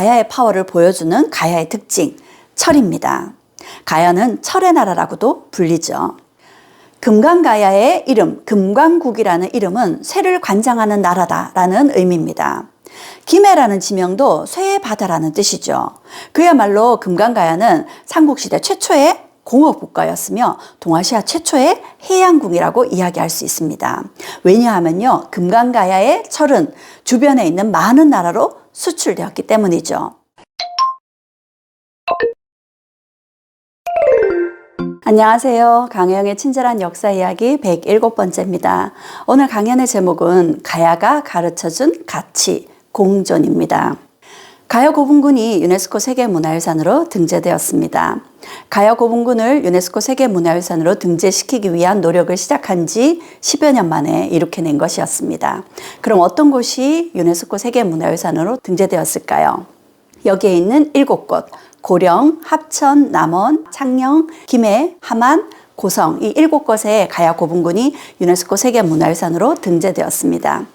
가야의 파워를 보여주는 가야의 특징, 철입니다. 가야는 철의 나라라고도 불리죠. 금강가야의 이름, 금강국이라는 이름은 쇠를 관장하는 나라다라는 의미입니다. 김해라는 지명도 쇠의 바다라는 뜻이죠. 그야말로 금강가야는 삼국시대 최초의 공업국가였으며 동아시아 최초의 해양국이라고 이야기할 수 있습니다. 왜냐하면요, 금강가야의 철은 주변에 있는 많은 나라로 수출되었기 때문이죠. 안녕하세요. 강혜영의 친절한 역사 이야기 107번째입니다. 오늘 강연의 제목은 가야가 가르쳐준 가치, 공존입니다. 가야 고분군이 유네스코 세계문화유산으로 등재되었습니다. 가야 고분군을 유네스코 세계문화유산으로 등재시키기 위한 노력을 시작한 지 10여 년 만에 이룩해낸 것이었습니다. 그럼 어떤 곳이 유네스코 세계문화유산으로 등재되었을까요? 여기에 있는 7곳, 고령, 합천, 남원, 창녕, 김해, 함안, 고성 이 7곳의 가야 고분군이 유네스코 세계문화유산으로 등재되었습니다.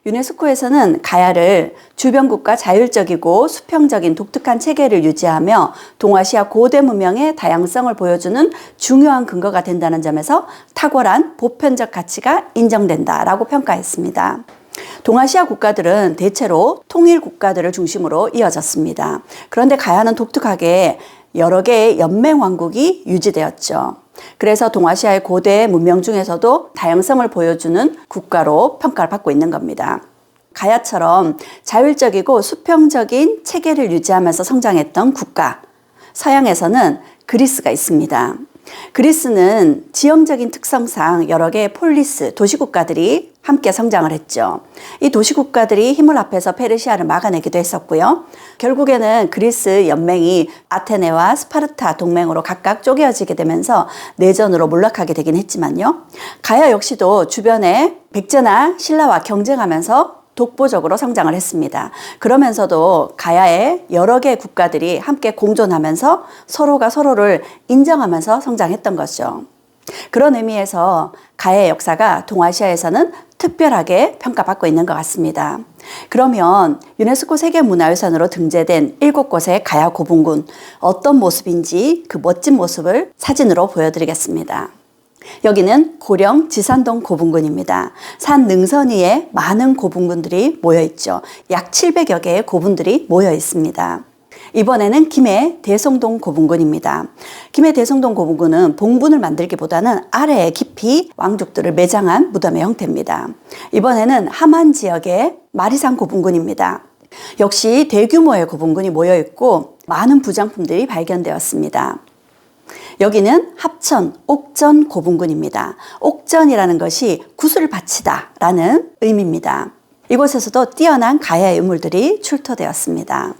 유네스코에서는 가야를 주변국가 자율적이고 수평적인 독특한 체계를 유지하며 동아시아 고대 문명의 다양성을 보여주는 중요한 근거가 된다는 점에서 탁월한 보편적 가치가 인정된다라고 평가했습니다. 동아시아 국가들은 대체로 통일 국가들을 중심으로 이어졌습니다. 그런데 가야는 독특하게 여러 개의 연맹 왕국이 유지되었죠. 그래서 동아시아의 고대 문명 중에서도 다양성을 보여주는 국가로 평가를 받고 있는 겁니다. 가야처럼 자율적이고 수평적인 체계를 유지하면서 성장했던 국가, 서양에서는 그리스가 있습니다. 그리스는 지형적인 특성상 여러 개의 폴리스, 도시국가들이 함께 성장을 했죠. 이 도시국가들이 힘을 합해서 페르시아를 막아내기도 했었고요. 결국에는 그리스 연맹이 아테네와 스파르타 동맹으로 각각 쪼개어지게 되면서 내전으로 몰락하게 되긴 했지만요. 가야 역시도 주변에 백제나 신라와 경쟁하면서 독보적으로 성장을 했습니다. 그러면서도 가야의 여러 개의 국가들이 함께 공존하면서 서로가 서로를 인정하면서 성장했던 것이죠. 그런 의미에서 가야의 역사가 동아시아에서는 특별하게 평가받고 있는 것 같습니다. 그러면 유네스코 세계문화유산으로 등재된 7곳의 가야 고분군, 어떤 모습인지 그 멋진 모습을 사진으로 보여드리겠습니다. 여기는 고령 지산동 고분군입니다. 산 능선 위에 많은 고분군들이 모여 있죠. 약 700여 개의 고분들이 모여 있습니다. 이번에는 김해 대성동 고분군입니다. 김해 대성동 고분군은 봉분을 만들기보다는 아래에 깊이 왕족들을 매장한 무덤의 형태입니다. 이번에는 함안 지역의 마리산 고분군입니다. 역시 대규모의 고분군이 모여 있고 많은 부장품들이 발견되었습니다. 여기는 합천 옥전 고분군입니다. 옥전이라는 것이 구슬을 바치다 라는 의미입니다. 이곳에서도 뛰어난 가야의 유물들이 출토되었습니다.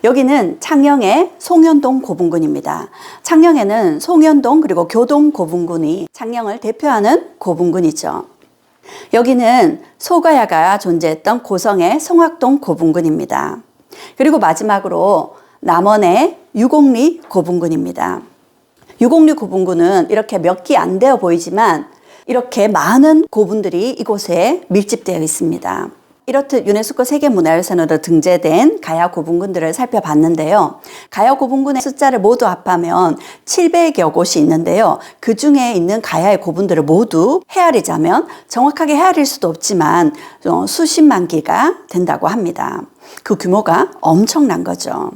여기는 창녕의 송현동 고분군입니다. 창녕에는 송현동 그리고 교동 고분군이 창녕을 대표하는 고분군이죠. 여기는 소가야가 존재했던 고성의 송악동 고분군입니다. 그리고 마지막으로 남원의 유곡리 고분군입니다. 유곡리 고분군은 이렇게 몇 기 안 되어 보이지만 이렇게 많은 고분들이 이곳에 밀집되어 있습니다. 이렇듯 유네스코 세계문화유산으로 등재된 가야 고분군들을 살펴봤는데요. 가야 고분군의 숫자를 모두 합하면 700여 곳이 있는데요. 그 중에 있는 가야의 고분들을 모두 헤아리자면 정확하게 헤아릴 수도 없지만 수십만 기가 된다고 합니다. 그 규모가 엄청난 거죠.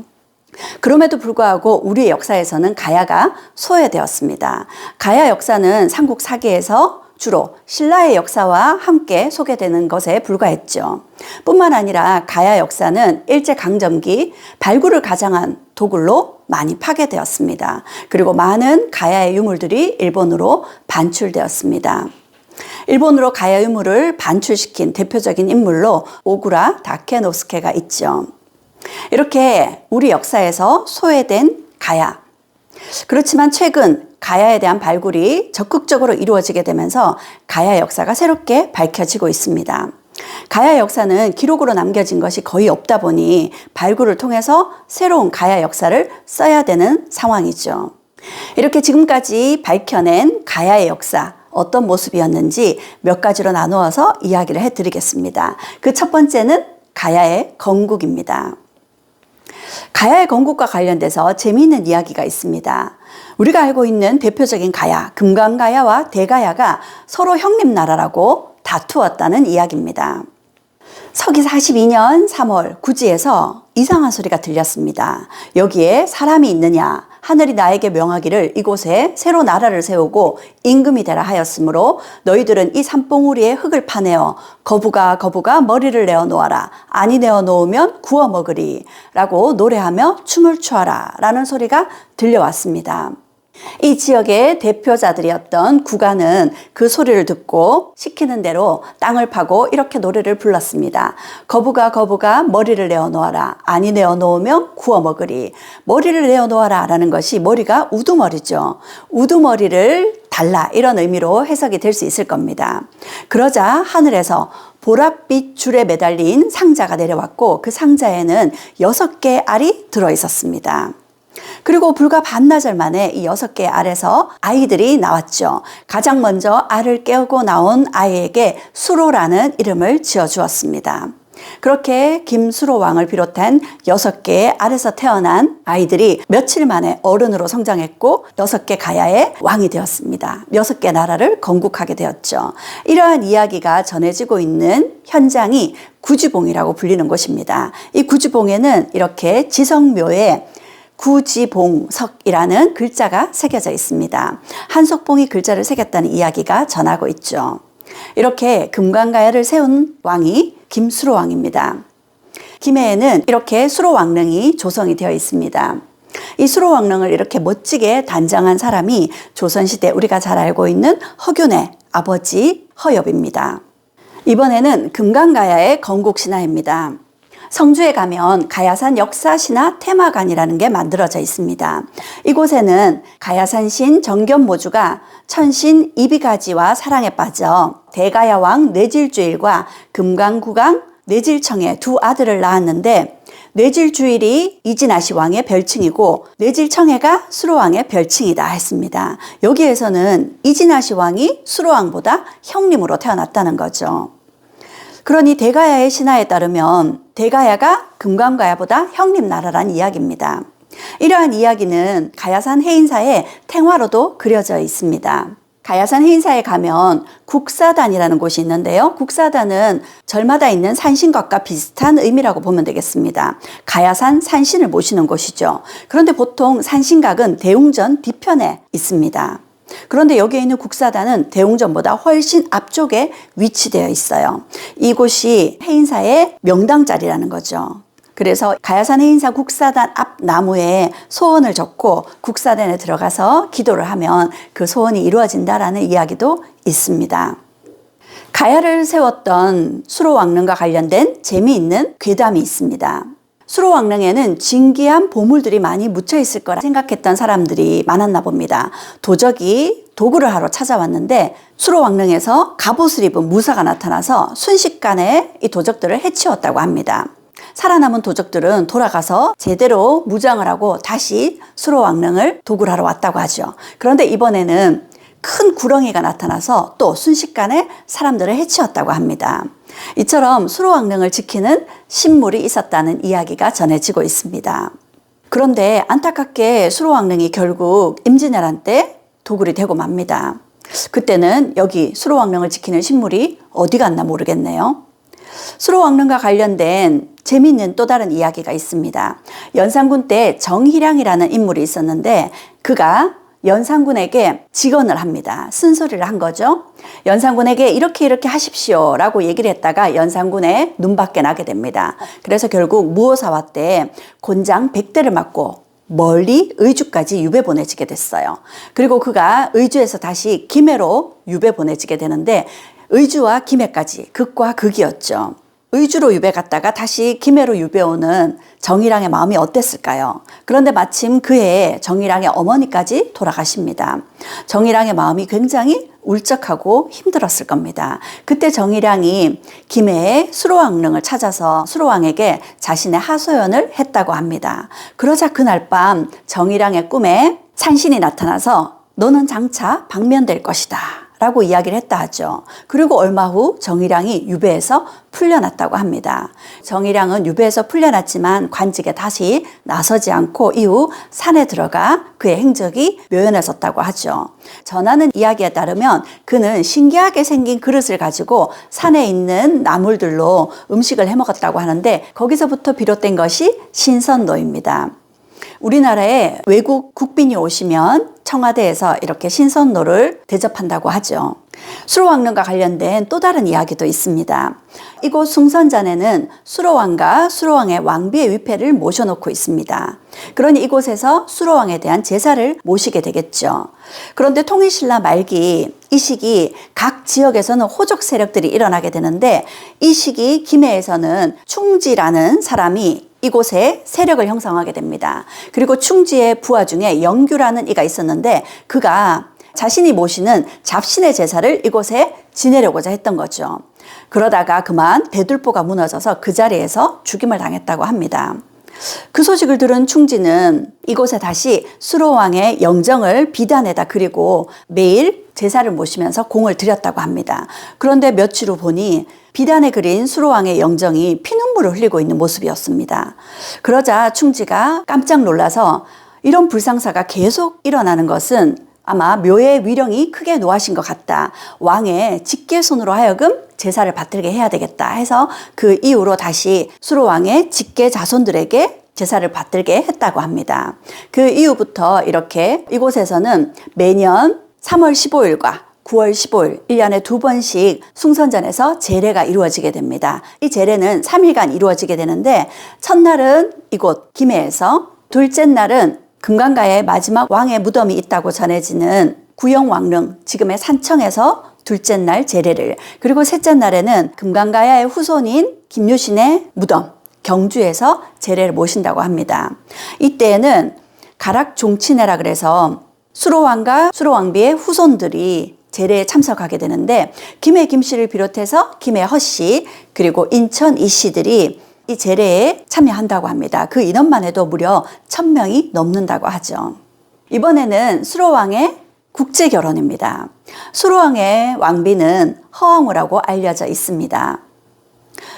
그럼에도 불구하고 우리의 역사에서는 가야가 소외되었습니다. 가야 역사는 삼국 사기에서 주로 신라의 역사와 함께 소개되는 것에 불과했죠. 뿐만 아니라 가야 역사는 일제강점기 발굴을 가장한 도굴로 많이 파괴되었습니다. 그리고 많은 가야의 유물들이 일본으로 반출되었습니다. 일본으로 가야 유물을 반출시킨 대표적인 인물로 오구라 다케노스케가 있죠. 이렇게 우리 역사에서 소외된 가야. 그렇지만 최근 가야에 대한 발굴이 적극적으로 이루어지게 되면서 가야 역사가 새롭게 밝혀지고 있습니다. 가야 역사는 기록으로 남겨진 것이 거의 없다 보니 발굴을 통해서 새로운 가야 역사를 써야 되는 상황이죠. 이렇게 지금까지 밝혀낸 가야의 역사, 어떤 모습이었는지 몇 가지로 나누어서 이야기를 해드리겠습니다. 그 첫 번째는 가야의 건국입니다. 가야의 건국과 관련돼서 재미있는 이야기가 있습니다. 우리가 알고 있는 대표적인 가야, 금강가야와 대가야가 서로 형님 나라라고 다투었다는 이야기입니다. 서기 42년 3월 구지에서 이상한 소리가 들렸습니다. 여기에 사람이 있느냐? 하늘이 나에게 명하기를 이곳에 새로 나라를 세우고 임금이 되라 하였으므로 너희들은 이 산봉우리에 흙을 파내어 거부가 머리를 내어 놓아라. 아니 내어 놓으면 구워 먹으리. 라고 노래하며 춤을 추어라. 라는 소리가 들려왔습니다. 이 지역의 대표자들이었던 구가는 그 소리를 듣고 시키는 대로 땅을 파고 이렇게 노래를 불렀습니다. 거부가 머리를 내어 놓아라. 아니 내어 놓으면 구워 먹으리. 머리를 내어 놓아라 라는 것이 머리가 우두머리죠. 우두머리를 달라 이런 의미로 해석이 될 수 있을 겁니다. 그러자 하늘에서 보랏빛 줄에 매달린 상자가 내려왔고 그 상자에는 6개의 알이 들어 있었습니다. 그리고 불과 반나절 만에 이 6개의 알에서 아이들이 나왔죠. 가장 먼저 알을 깨우고 나온 아이에게 수로라는 이름을 지어주었습니다. 그렇게 김수로 왕을 비롯한 6개의 알에서 태어난 아이들이 며칠 만에 어른으로 성장했고 6개 가야의 왕이 되었습니다. 6개 나라를 건국하게 되었죠. 이러한 이야기가 전해지고 있는 현장이 구지봉이라고 불리는 곳입니다. 이 구지봉에는 이렇게 지성묘에 구지봉석이라는 글자가 새겨져 있습니다. 한석봉이 글자를 새겼다는 이야기가 전하고 있죠. 이렇게 금강가야를 세운 왕이 김수로왕입니다. 김해에는 이렇게 수로왕릉이 조성이 되어 있습니다. 이 수로왕릉을 이렇게 멋지게 단장한 사람이 조선시대 우리가 잘 알고 있는 허균의 아버지 허엽입니다. 이번에는 금강가야의 건국신화입니다. 성주에 가면 가야산 역사신화 테마관이라는 게 만들어져 있습니다. 이곳에는 가야산신 정견모주가 천신 이비가지와 사랑에 빠져 대가야왕 뇌질주일과 금강구강 뇌질청의 두 아들을 낳았는데 뇌질주일이 이진아시 왕의 별칭이고 뇌질청해가 수로왕의 별칭이다 했습니다. 여기에서는 이진아시 왕이 수로왕보다 형님으로 태어났다는 거죠. 그러니 대가야의 신화에 따르면 대가야가 금강가야보다 형님 나라란 이야기입니다. 이러한 이야기는 가야산 해인사의 탱화로도 그려져 있습니다. 가야산 해인사에 가면 국사단이라는 곳이 있는데요. 국사단은 절마다 있는 산신각과 비슷한 의미라고 보면 되겠습니다. 가야산 산신을 모시는 곳이죠. 그런데 보통 산신각은 대웅전 뒤편에 있습니다. 그런데 여기에 있는 국사단은 대웅전보다 훨씬 앞쪽에 위치되어 있어요. 이곳이 해인사의 명당자리라는 거죠. 그래서 가야산 해인사 국사단 앞 나무에 소원을 적고 국사단에 들어가서 기도를 하면 그 소원이 이루어진다라는 이야기도 있습니다. 가야를 세웠던 수로왕릉과 관련된 재미있는 괴담이 있습니다. 수로왕릉에는 진귀한 보물들이 많이 묻혀 있을 거라 생각했던 사람들이 많았나 봅니다. 도적이 도구를 하러 찾아왔는데 수로왕릉에서 갑옷을 입은 무사가 나타나서 순식간에 이 도적들을 해치웠다고 합니다. 살아남은 도적들은 돌아가서 제대로 무장을 하고 다시 수로왕릉을 도굴 하러 왔다고 하죠. 그런데 이번에는 큰 구렁이가 나타나서 또 순식간에 사람들을 해치웠다고 합니다. 이처럼 수로왕릉을 지키는 신물이 있었다는 이야기가 전해지고 있습니다. 그런데 안타깝게 수로왕릉이 결국 임진왜란 때 도굴이 되고 맙니다. 그때는 여기 수로왕릉을 지키는 신물이 어디 갔나 모르겠네요. 수로왕릉과 관련된 재미있는 또 다른 이야기가 있습니다. 연산군 때 정희량이라는 인물이 있었는데 그가 연산군에게 직언을 합니다. 쓴소리를 한 거죠. 연산군에게 이렇게 하십시오 라고 얘기를 했다가 연산군의 눈밖에 나게 됩니다. 그래서 결국 무오사화 때 곤장 100대를 맞고 멀리 의주까지 유배 보내지게 됐어요. 그리고 그가 의주에서 다시 김해로 유배 보내지게 되는데 의주와 김해까지 극과 극이었죠. 의주로 유배 갔다가 다시 김해로 유배 오는 정희량의 마음이 어땠을까요? 그런데 마침 그 해에 정희량의 어머니까지 돌아가십니다. 정희량의 마음이 굉장히 울적하고 힘들었을 겁니다. 그때 정희량이 김해의 수로왕릉을 찾아서 수로왕에게 자신의 하소연을 했다고 합니다. 그러자 그날 밤 정희량의 꿈에 산신이 나타나서 너는 장차 방면될 것이다 라고 이야기를 했다 하죠. 그리고 얼마 후 정의량이 유배에서 풀려났다고 합니다. 정의량은 유배에서 풀려났지만 관직에 다시 나서지 않고 이후 산에 들어가 그의 행적이 묘연해졌다고 하죠. 전하는 이야기에 따르면 그는 신기하게 생긴 그릇을 가지고 산에 있는 나물들로 음식을 해 먹었다고 하는데 거기서부터 비롯된 것이 신선노입니다. 우리나라에 외국 국빈이 오시면 청와대에서 이렇게 신선노를 대접한다고 하죠. 수로왕릉과 관련된 또 다른 이야기도 있습니다. 이곳 숭선전에는 수로왕과 수로왕의 왕비의 위패를 모셔놓고 있습니다. 그러니 이곳에서 수로왕에 대한 제사를 모시게 되겠죠. 그런데 통일신라 말기 이 시기 각 지역에서는 호족 세력들이 일어나게 되는데 이 시기 김해에서는 충지라는 사람이 이곳에 세력을 형성하게 됩니다. 그리고 충지의 부하 중에 영규라는 이가 있었는데 그가 자신이 모시는 잡신의 제사를 이곳에 지내려고자 했던 거죠. 그러다가 그만 대둘보가 무너져서 그 자리에서 죽임을 당했다고 합니다. 그 소식을 들은 충지는 이곳에 다시 수로왕의 영정을 비단에다 그리고 매일 제사를 모시면서 공을 들였다고 합니다. 그런데 며칠 후 보니 비단에 그린 수로왕의 영정이 피눈물을 흘리고 있는 모습이었습니다. 그러자 충지가 깜짝 놀라서 이런 불상사가 계속 일어나는 것은 아마 묘의 위령이 크게 노하신 것 같다. 왕의 직계손으로 하여금 제사를 받들게 해야 되겠다 해서 그 이후로 다시 수로왕의 직계 자손들에게 제사를 받들게 했다고 합니다. 그 이후부터 이렇게 이곳에서는 매년 3월 15일과 9월 15일 1년에 2번씩 숭선전에서 제례가 이루어지게 됩니다. 이 제례는 3일간 이루어지게 되는데 첫날은 이곳 김해에서, 둘째 날은 금강가에 마지막 왕의 무덤이 있다고 전해지는 구영왕릉 지금의 산청에서 둘째 날 제례를, 그리고 셋째 날에는 금강가야의 후손인 김유신의 무덤 경주에서 제례를 모신다고 합니다. 이때에는 가락종친회라 그래서 수로왕과 수로왕비의 후손들이 제례에 참석하게 되는데 김해 김씨를 비롯해서 김해 허씨 그리고 인천 이씨들이 이 제례에 참여한다고 합니다. 그 인원만 해도 무려 1000명이 넘는다고 하죠. 이번에는 수로왕의 국제 결혼입니다. 수로왕의 왕비는 허왕우라고 알려져 있습니다.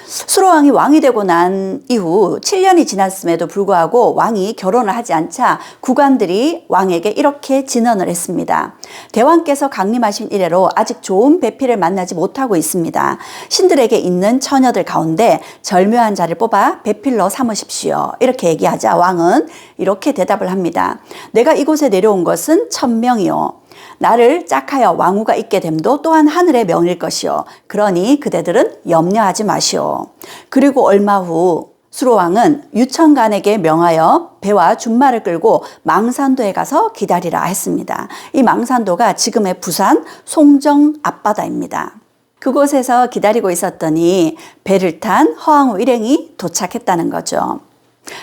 수로왕이 왕이 되고 난 이후 7년이 지났음에도 불구하고 왕이 결혼을 하지 않자 국왕들이 왕에게 이렇게 진언을 했습니다. 대왕께서 강림하신 이래로 아직 좋은 배필을 만나지 못하고 있습니다. 신들에게 있는 처녀들 가운데 절묘한 자를 뽑아 배필로 삼으십시오. 이렇게 얘기하자 왕은 이렇게 대답을 합니다. 내가 이곳에 내려온 것은 1000명이요. 나를 짝하여 왕후가 있게 됨도 또한 하늘의 명일 것이요. 그러니 그대들은 염려하지 마시오. 그리고 얼마 후 수로왕은 유천간에게 명하여 배와 준말을 끌고 망산도에 가서 기다리라 했습니다. 이 망산도가 지금의 부산 송정 앞바다입니다. 그곳에서 기다리고 있었더니 배를 탄 허왕후 일행이 도착했다는 거죠.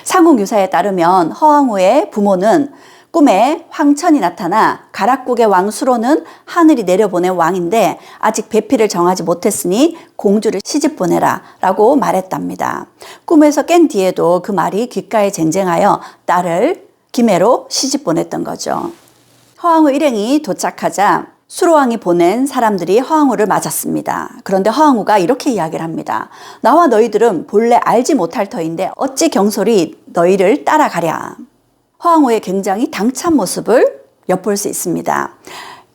삼국유사에 따르면 허왕후의 부모는 꿈에 황천이 나타나 가락국의 왕 수로는 하늘이 내려보낸 왕인데 아직 배필을 정하지 못했으니 공주를 시집 보내라 라고 말했답니다. 꿈에서 깬 뒤에도 그 말이 귓가에 쟁쟁하여 딸을 김해로 시집 보냈던 거죠. 허왕후 일행이 도착하자 수로왕이 보낸 사람들이 허왕후를 맞았습니다. 그런데 허왕후가 이렇게 이야기를 합니다. 나와 너희들은 본래 알지 못할 터인데 어찌 경솔히 너희를 따라가랴. 허왕후의 굉장히 당찬 모습을 엿볼 수 있습니다.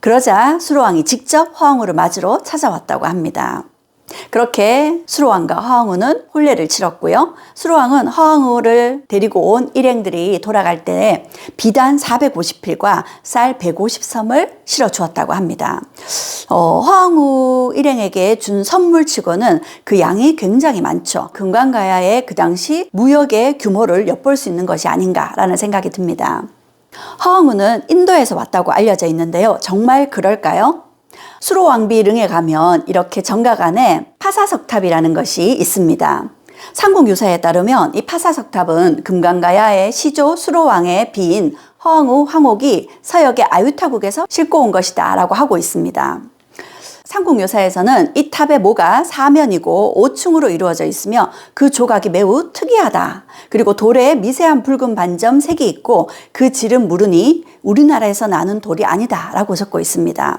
그러자 수로왕이 직접 허왕후를 맞으러 찾아왔다고 합니다. 그렇게 수로왕과 허왕후는 혼례를 치렀고요. 수로왕은 허왕후를 데리고 온 일행들이 돌아갈 때 비단 450필과 쌀 150섬을 실어주었다고 합니다. 허왕후 일행에게 준 선물치고는 그 양이 굉장히 많죠. 금강가야의 그 당시 무역의 규모를 엿볼 수 있는 것이 아닌가라는 생각이 듭니다. 허왕후는 인도에서 왔다고 알려져 있는데요. 정말 그럴까요? 수로왕비 릉에 가면 이렇게 정각 안에 파사석탑이라는 것이 있습니다. 삼국유사에 따르면 이 파사석탑은 금강가야의 시조 수로왕의 비인 허왕후 황옥이 서역의 아유타국에서 싣고 온 것이다 라고 하고 있습니다. 삼국유사에서는 이 탑의 모가 4면이고 5층으로 이루어져 있으며 그 조각이 매우 특이하다. 그리고 돌에 미세한 붉은 반점 색이 있고 그 질은 무르니 우리나라에서 나는 돌이 아니다 라고 적고 있습니다.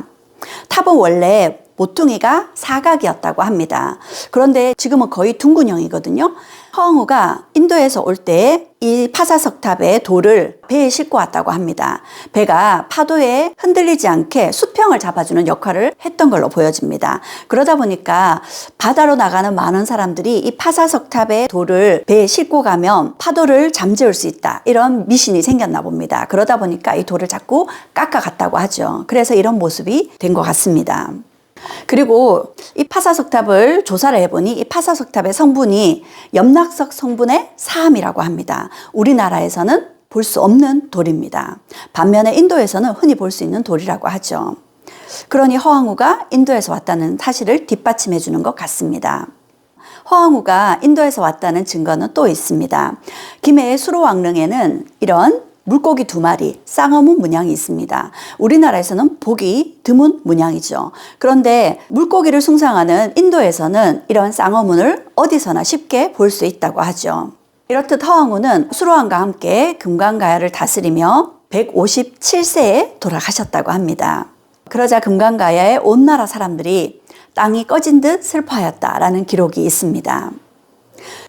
탑은 원래 모퉁이가 사각이었다고 합니다. 그런데 지금은 거의 둥근형이거든요. 허황우가 인도에서 올 때 이 파사석탑의 돌을 배에 싣고 왔다고 합니다. 배가 파도에 흔들리지 않게 수평을 잡아주는 역할을 했던 걸로 보여집니다. 그러다 보니까 바다로 나가는 많은 사람들이 이 파사석탑의 돌을 배에 싣고 가면 파도를 잠재울 수 있다, 이런 미신이 생겼나 봅니다. 그러다 보니까 이 돌을 자꾸 깎아갔다고 하죠. 그래서 이런 모습이 된 것 같습니다. 그리고 이 파사석탑을 조사를 해보니 이 파사석탑의 성분이 염락석 성분의 사암이라고 합니다. 우리나라에서는 볼 수 없는 돌입니다. 반면에 인도에서는 흔히 볼 수 있는 돌이라고 하죠. 그러니 허황우가 인도에서 왔다는 사실을 뒷받침해 주는 것 같습니다. 허황우가 인도에서 왔다는 증거는 또 있습니다. 김해의 수로왕릉에는 이런 물고기 2마리, 쌍어문 문양이 있습니다. 우리나라에서는 보기 드문 문양이죠. 그런데 물고기를 숭상하는 인도에서는 이런 쌍어문을 어디서나 쉽게 볼 수 있다고 하죠. 이렇듯 허황우는 수로왕과 함께 금강가야를 다스리며 157세에 돌아가셨다고 합니다. 그러자 금강가야의 온 나라 사람들이 땅이 꺼진 듯 슬퍼하였다라는 기록이 있습니다.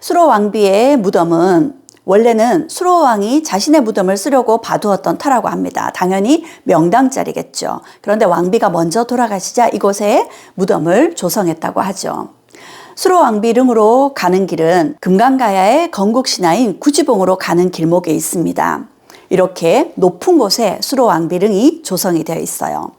수로왕비의 무덤은 원래는 수로왕이 자신의 무덤을 쓰려고 봐두었던 터라고 합니다. 당연히 명당 자리겠죠. 그런데 왕비가 먼저 돌아가시자 이곳에 무덤을 조성했다고 하죠. 수로왕비릉으로 가는 길은 금강가야의 건국신하인 구지봉으로 가는 길목에 있습니다. 이렇게 높은 곳에 수로왕비릉이 조성이 되어 있어요.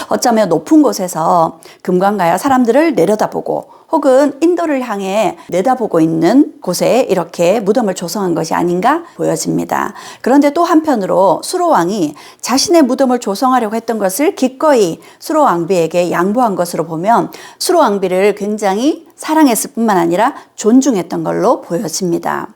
어쩌면 높은 곳에서 금강가야 사람들을 내려다보고 혹은 인도를 향해 내다보고 있는 곳에 이렇게 무덤을 조성한 것이 아닌가 보여집니다. 그런데 또 한편으로 수로왕이 자신의 무덤을 조성하려고 했던 것을 기꺼이 수로왕비에게 양보한 것으로 보면 수로왕비를 굉장히 사랑했을 뿐만 아니라 존중했던 걸로 보여집니다.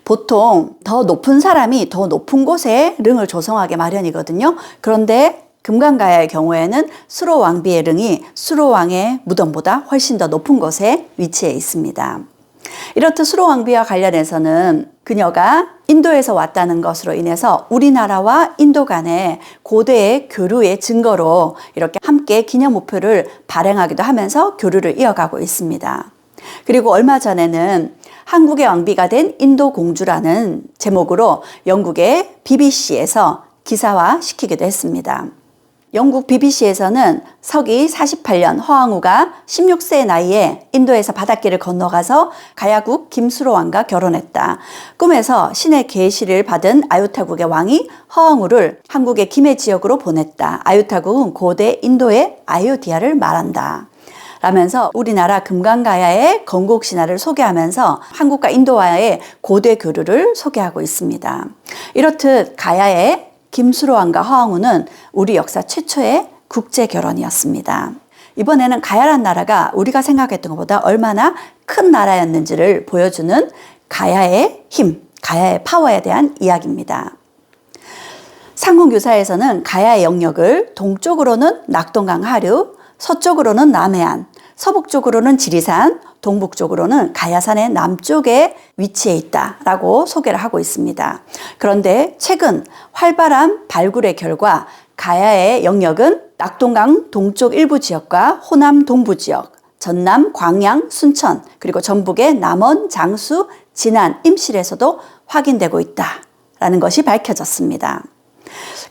보통 더 높은 사람이 더 높은 곳에 릉을 조성하게 마련이거든요. 그런데 금강가야의 경우에는 수로왕비의 릉이 수로왕의 무덤보다 훨씬 더 높은 곳에 위치해 있습니다. 이렇듯 수로왕비와 관련해서는 그녀가 인도에서 왔다는 것으로 인해서 우리나라와 인도 간의 고대의 교류의 증거로 이렇게 함께 기념우표를 발행하기도 하면서 교류를 이어가고 있습니다. 그리고 얼마 전에는 한국의 왕비가 된 인도 공주라는 제목으로 영국의 BBC에서 기사화 시키기도 했습니다. 영국 BBC에서는 서기 48년 허황우가 16세의 나이에 인도에서 바닷길을 건너가서 가야국 김수로왕과 결혼했다. 꿈에서 신의 계시를 받은 아유타국의 왕이 허황우를 한국의 김해 지역으로 보냈다. 아유타국은 고대 인도의 아유디아를 말한다. 라면서 우리나라 금강가야의 건국신화를 소개하면서 한국과 인도와의 고대 교류를 소개하고 있습니다. 이렇듯 가야의 김수로왕과 허황우는 우리 역사 최초의 국제 결혼이었습니다. 이번에는 가야란 나라가 우리가 생각했던 것보다 얼마나 큰 나라였는지를 보여주는 가야의 힘, 가야의 파워에 대한 이야기입니다. 삼국유사에서는 가야의 영역을 동쪽으로는 낙동강 하류, 서쪽으로는 남해안, 서북쪽으로는 지리산, 동북쪽으로는 가야산의 남쪽에 위치해 있다라고 소개를 하고 있습니다. 그런데 최근 활발한 발굴의 결과 가야의 영역은 낙동강 동쪽 일부 지역과 호남 동부 지역, 전남, 광양, 순천, 그리고 전북의 남원, 장수, 진안, 임실에서도 확인되고 있다라는 것이 밝혀졌습니다.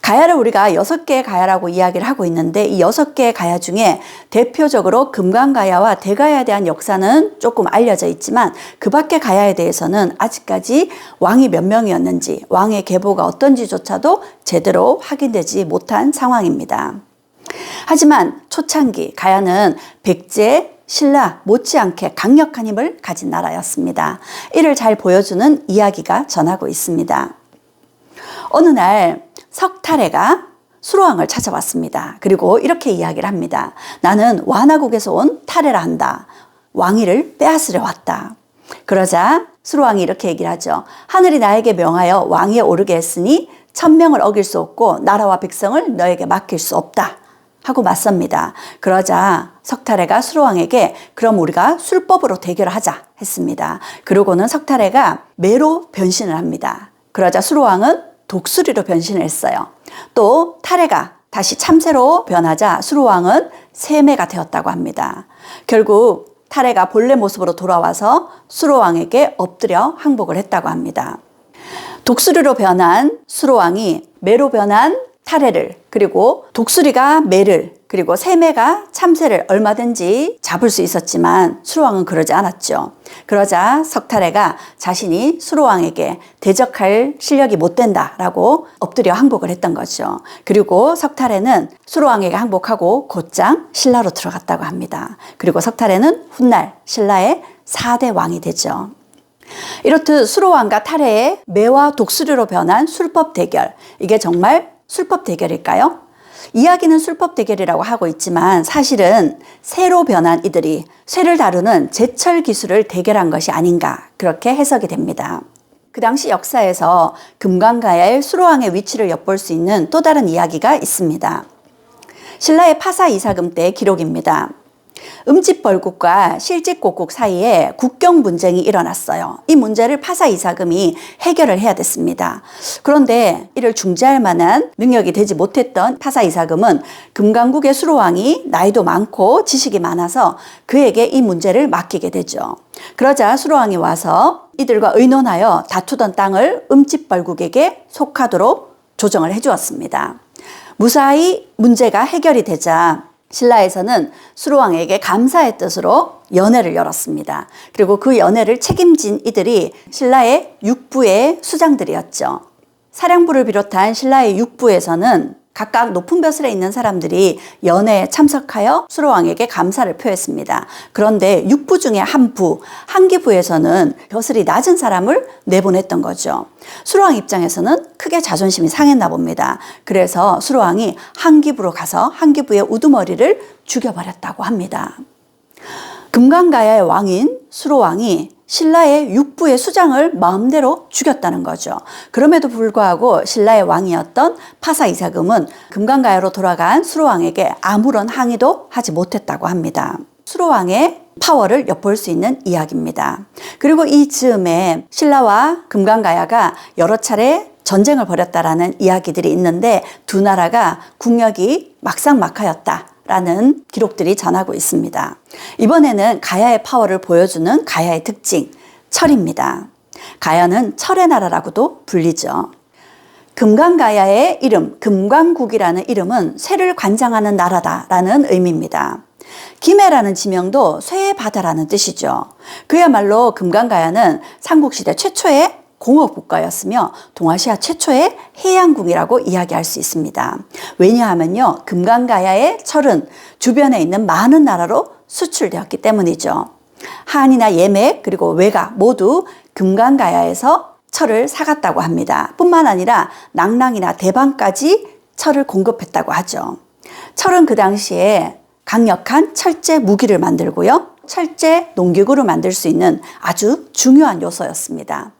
가야를 우리가 6개의 가야라고 이야기를 하고 있는데 이 6개의 가야 중에 대표적으로 금강가야와 대가야에 대한 역사는 조금 알려져 있지만 그 밖의 가야에 대해서는 아직까지 왕이 몇 명이었는지 왕의 계보가 어떤지조차도 제대로 확인되지 못한 상황입니다. 하지만 초창기 가야는 백제, 신라 못지않게 강력한 힘을 가진 나라였습니다. 이를 잘 보여주는 이야기가 전하고 있습니다. 어느 날 석탈해가 수로왕을 찾아왔습니다. 그리고 이렇게 이야기를 합니다. 나는 완화국에서 온 탈해라 한다. 왕위를 빼앗으려 왔다. 그러자 수로왕이 이렇게 얘기를 하죠. 하늘이 나에게 명하여 왕위에 오르게 했으니 천명을 어길 수 없고 나라와 백성을 너에게 맡길 수 없다. 하고 맞섭니다. 그러자 석탈해가 수로왕에게 그럼 우리가 술법으로 대결을 하자 했습니다. 그러고는 석탈해가 매로 변신을 합니다. 그러자 수로왕은 독수리로 변신을 했어요. 또 탈해가 다시 참새로 변하자 수로왕은 세매가 되었다고 합니다. 결국 타레가 본래 모습으로 돌아와서 수로왕에게 엎드려 항복을 했다고 합니다. 독수리로 변한 수로왕이 매로 변한 타레를, 그리고 독수리가 매를, 그리고 세매가 참새를 얼마든지 잡을 수 있었지만 수로왕은 그러지 않았죠. 그러자 석타레가 자신이 수로왕에게 대적할 실력이 못 된다라고 엎드려 항복을 했던 거죠. 그리고 석타레는 수로왕에게 항복하고 곧장 신라로 들어갔다고 합니다. 그리고 석타레는 훗날 신라의 4대 왕이 되죠. 이렇듯 수로왕과 타레의 매와 독수리로 변한 술법 대결, 이게 정말 술법 대결일까요? 이야기는 술법 대결이라고 하고 있지만 사실은 새로 변한 이들이 쇠를 다루는 제철 기술을 대결한 것이 아닌가, 그렇게 해석이 됩니다. 그 당시 역사에서 금강가야의 수로왕의 위치를 엿볼 수 있는 또 다른 이야기가 있습니다. 신라의 파사 이사금 때의 기록입니다. 음집벌국과 실직곡국 사이에 국경 분쟁이 일어났어요. 이 문제를 파사 이사금이 해결을 해야 됐습니다. 그런데 이를 중재할 만한 능력이 되지 못했던 파사 이사금은 금강국의 수로왕이 나이도 많고 지식이 많아서 그에게 이 문제를 맡기게 되죠. 그러자 수로왕이 와서 이들과 의논하여 다투던 땅을 음집벌국에게 속하도록 조정을 해주었습니다. 무사히 문제가 해결이 되자 신라에서는 수로왕에게 감사의 뜻으로 연회를 열었습니다. 그리고 그 연회를 책임진 이들이 신라의 육부의 수장들이었죠. 사령부를 비롯한 신라의 육부에서는 각각 높은 벼슬에 있는 사람들이 연회에 참석하여 수로왕에게 감사를 표했습니다. 그런데 육부 중에 한 부, 한기부에서는 벼슬이 낮은 사람을 내보냈던 거죠. 수로왕 입장에서는 크게 자존심이 상했나 봅니다. 그래서 수로왕이 한기부로 가서 한기부의 우두머리를 죽여버렸다고 합니다. 금강가야의 왕인 수로왕이 신라의 육부의 수장을 마음대로 죽였다는 거죠. 그럼에도 불구하고 신라의 왕이었던 파사 이사금은 금강가야로 돌아간 수로왕에게 아무런 항의도 하지 못했다고 합니다. 수로왕의 파워를 엿볼 수 있는 이야기입니다. 그리고 이 즈음에 신라와 금강가야가 여러 차례 전쟁을 벌였다라는 이야기들이 있는데 두 나라가 국력이 막상막하였다 라는 기록들이 전하고 있습니다. 이번에는 가야의 파워를 보여주는 가야의 특징, 철입니다. 가야는 철의 나라라고도 불리죠. 금강가야의 이름, 금강국이라는 이름은 쇠를 관장하는 나라다라는 의미입니다. 김해라는 지명도 쇠의 바다라는 뜻이죠. 그야말로 금강가야는 삼국시대 최초의 공업국가였으며 동아시아 최초의 해양국이라고 이야기할 수 있습니다. 왜냐하면요, 금강가야의 철은 주변에 있는 많은 나라로 수출되었기 때문이죠. 한이나 예맥 그리고 외가 모두 금강가야에서 철을 사갔다고 합니다. 뿐만 아니라 낙랑이나 대방까지 철을 공급했다고 하죠. 철은 그 당시에 강력한 철제 무기를 만들고요, 철제 농기구를 만들 수 있는 아주 중요한 요소였습니다.